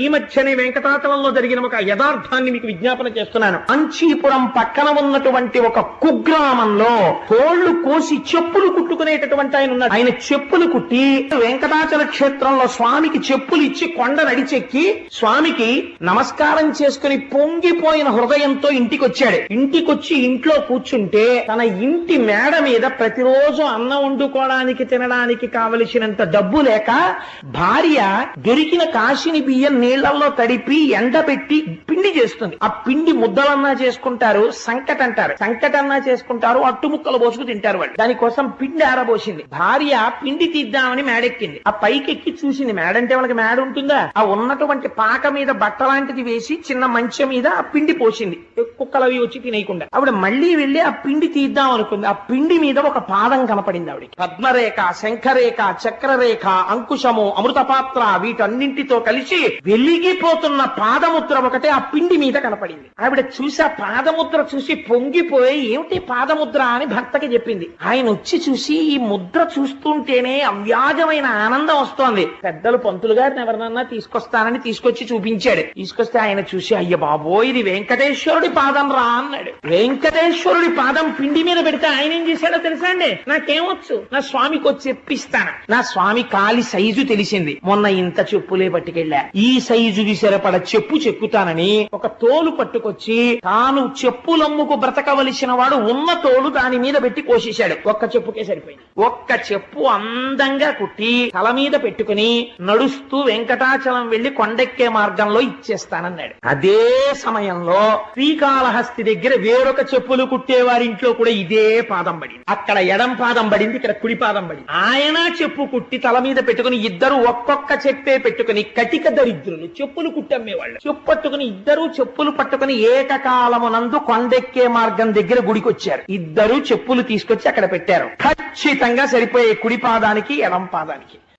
ఈ మధ్యనే వెంకటాచలంలో జరిగిన ఒక యథార్థాన్ని మీకు విజ్ఞాపన చేస్తున్నాను. కాంచీపురం పక్కన ఉన్నటువంటి ఒక కుగ్రామంలో తోళ్లు కోసి చెప్పులు కుట్టుకునేటటువంటి ఆయన ఉన్నాడు. ఆయన చెప్పులు కుట్టి వెంకటాచల క్షేత్రంలో స్వామికి చెప్పులు ఇచ్చి కొండ నడిచెక్కి స్వామికి నమస్కారం చేసుకుని పొంగిపోయిన హృదయంతో ఇంటికి వచ్చాడు. ఇంటికొచ్చి ఇంట్లో కూర్చుంటే తన ఇంటి మేడ మీద ప్రతిరోజు అన్నం వండుకోవడానికి తినడానికి కావలసినంత డబ్బు లేక భార్య దొరికిన కాశీని బియ్యం నీళ్లలో తడిపి ఎండబెట్టి పిండి చేస్తుంది. ఆ పిండి ముద్దలన్నా చేసుకుంటారు, సంకట అంటారు, సంకటన్నా చేసుకుంటారు, అట్టుముక్కలు పోసుకు తింటారు వాళ్ళు. దానికోసం పిండి ఆరబోసింది. భార్య పిండి తీద్దామని మేడెక్కింది. ఆ పైకెక్కి చూసింది. మేడంటే వాళ్ళకి మేడ ఉంటుందా? ఆ ఉన్నటువంటి పాక మీద బట్ట లాంటిది వేసి చిన్న మంచం మీద ఆ పిండి పోసింది, కుక్కలు అవి వచ్చి తినేయకుండా. ఆవిడ మళ్లీ వెళ్లి ఆ పిండి తీద్దాం అనుకుంది. ఆ పిండి మీద ఒక పాదం కనపడింది ఆవిడకి. పద్మరేఖ, శంఖరేఖ, చక్రరేఖ, అంకుశము, అమృతపాత్ర వీటన్నింటితో కలిసి వెలిగిపోతున్న పాదముద్ర ఒకటే ఆ పిండి మీద కనపడింది. ఆవిడ చూసి ఆ పాదముద్ర చూసి పొంగిపోయి ఏమిటి పాదముద్ర అని భర్తకి చెప్పింది. ఆయన వచ్చి చూసి ఈ ముద్ర చూస్తుంటేనే అవ్యాజమైన ఆనందం వస్తోంది. పెద్దలు పంతులు గారిని ఎవరినన్నా తీసుకొస్తానని తీసుకొచ్చి చూపించాడు. తీసుకొస్తే ఆయన చూసి అయ్య బాబో ఇది వెంకటేశ్వరుడి పాదం రా అన్నాడు. వెంకటేశ్వరుడి పాదం పిండి మీద పెడితే ఆయన ఏం చేశాడో తెలుసా అండి? నాకేమొచ్చు, నా స్వామికి వచ్చి చెప్పిస్తాను. నా స్వామి కాలి సైజు తెలిసింది. మొన్న ఇంత చెప్పులే పట్టుకెళ్ళా, ఈ సైజుకి సరిపడ చెప్పు చెక్కుతానని ఒక తోలు పట్టుకొచ్చి తాను చెప్పులమ్ముకు బ్రతకవలసిన వాడు ఉన్న తోలు దాని మీద పెట్టి కోసేశాడు. ఒక్క చెప్పుకే సరిపోయింది. ఒక్క చెప్పు అందంగా కుట్టి తల మీద పెట్టుకుని నడుస్తూ వెంకటాచలం వెళ్లి కొండెక్కే మార్గంలో ఇచ్చేస్తానన్నాడు. అదే సమయంలో శ్రీకాళహస్తి దగ్గర వేరొక చెప్పులు కుట్టేవారింట్లో కూడా ఇదే పాదం పడింది. అక్కడ ఎడం పాదం పడింది, ఇక్కడ కుడి పాదం పడింది. ఆయన చెప్పు కుట్టి తల మీద పెట్టుకుని ఇద్దరు ఒక్కొక్క చెప్పే పెట్టుకుని కటిక దరిద్రులు చెప్పులు కుట్టమ్మేవాళ్ళు చెప్పు పట్టుకుని ఇద్దరు చెప్పులు పట్టుకుని ఏకకాలమునందు కొండెక్కే మార్గం దగ్గర గుడికొచ్చారు. ఇద్దరు చెప్పులు తీసుకొచ్చి అక్కడ పెట్టారు. ఖచ్చితంగా సరిపోయే కుడి పాదానికి ఎడం పాదానికి.